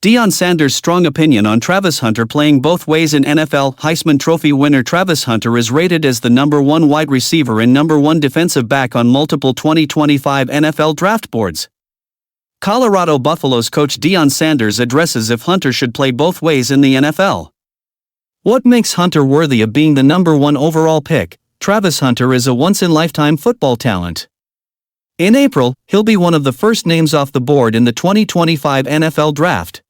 Deion Sanders' strong opinion on Travis Hunter playing both ways in NFL. Heisman Trophy winner Travis Hunter is rated as the #1 wide receiver and #1 defensive back on multiple 2025 NFL draft boards. Colorado Buffaloes coach Deion Sanders addresses if Hunter should play both ways in the NFL. What makes Hunter worthy of being the #1 overall pick? Travis Hunter is a once-in-lifetime football talent. In April, he'll be one of the first names off the board in the 2025 NFL Draft.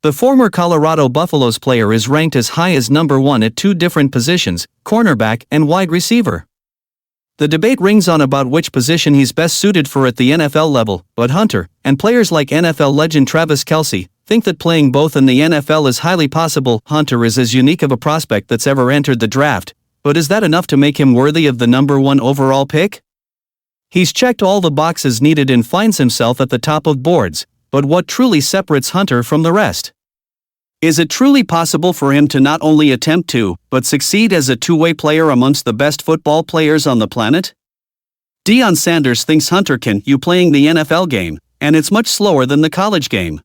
The former Colorado Buffaloes player is ranked as high as #1 at two different positions, cornerback and wide receiver. The debate rings on about which position he's best suited for at the NFL level, but Hunter, and players like NFL legend Travis Kelce, think that playing both in the NFL is highly possible. Hunter is as unique of a prospect that's ever entered the draft, but is that enough to make him worthy of the #1 overall pick? He's checked all the boxes needed and finds himself at the top of boards, but what truly separates Hunter from the rest? Is it truly possible for him to not only attempt to, but succeed as a two-way player amongst the best football players on the planet? Deion Sanders thinks Hunter can playing the NFL game, and it's much slower than the college game.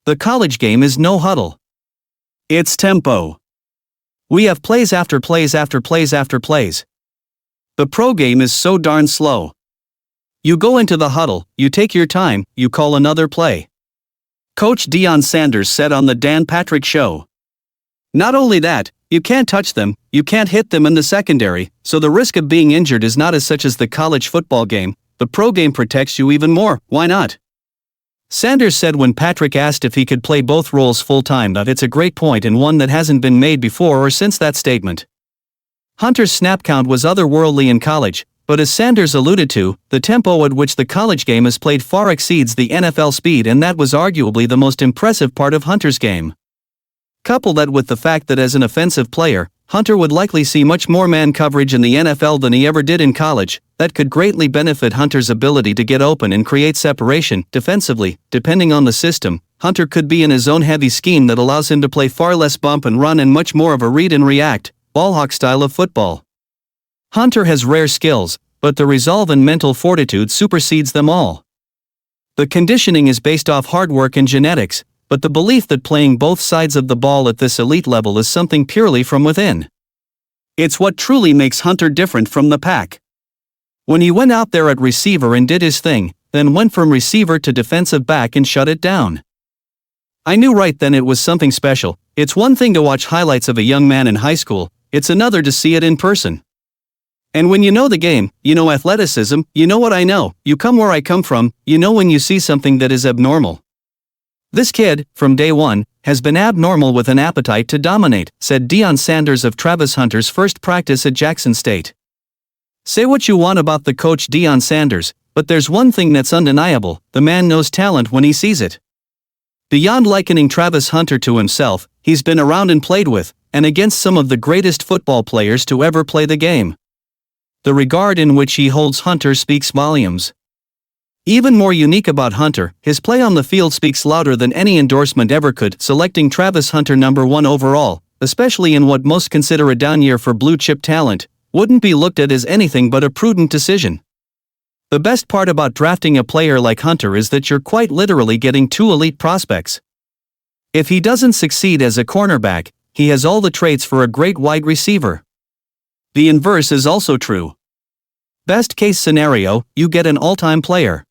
The college game is no huddle. It's tempo. We have plays after plays after plays after plays. The pro game is so darn slow. You go into the huddle, you take your time, you call another play. Coach Deion Sanders said on the Dan Patrick Show. Not only that, you can't touch them, you can't hit them in the secondary, so the risk of being injured is not as such as the college football game. The pro game protects you even more, why not? Sanders said when Patrick asked if he could play both roles full-time that it's a great point and one that hasn't been made before or since that statement. Hunter's snap count was otherworldly in college, but as Sanders alluded to, the tempo at which the college game is played far exceeds the NFL speed, and that was arguably the most impressive part of Hunter's game. Couple that with the fact that as an offensive player, Hunter would likely see much more man coverage in the NFL than he ever did in college, that could greatly benefit Hunter's ability to get open and create separation. Defensively, depending on the system, Hunter could be in a zone-heavy scheme that allows him to play far less bump and run and much more of a read and react, ballhawk style of football. Hunter has rare skills, but the resolve and mental fortitude supersedes them all. The conditioning is based off hard work and genetics, but the belief that playing both sides of the ball at this elite level is something purely from within. It's what truly makes Hunter different from the pack. When he went out there at receiver and did his thing, then went from receiver to defensive back and shut it down. I knew right then it was something special. It's one thing to watch highlights of a young man in high school, it's another to see it in person. And when you know the game, you know athleticism, you know what I know, you come where I come from, you know when you see something that is abnormal. This kid, from day one, has been abnormal with an appetite to dominate, said Deion Sanders of Travis Hunter's first practice at Jackson State. Say what you want about the coach Deion Sanders, but there's one thing that's undeniable, the man knows talent when he sees it. Beyond likening Travis Hunter to himself, he's been around and played with, and against some of the greatest football players to ever play the game. The regard in which he holds Hunter speaks volumes. Even more unique about Hunter, his play on the field speaks louder than any endorsement ever could. Selecting Travis Hunter #1 overall, especially in what most consider a down year for blue-chip talent, wouldn't be looked at as anything but a prudent decision. The best part about drafting a player like Hunter is that you're quite literally getting two elite prospects. If he doesn't succeed as a cornerback, he has all the traits for a great wide receiver. The inverse is also true. Best case scenario, you get an all-time player.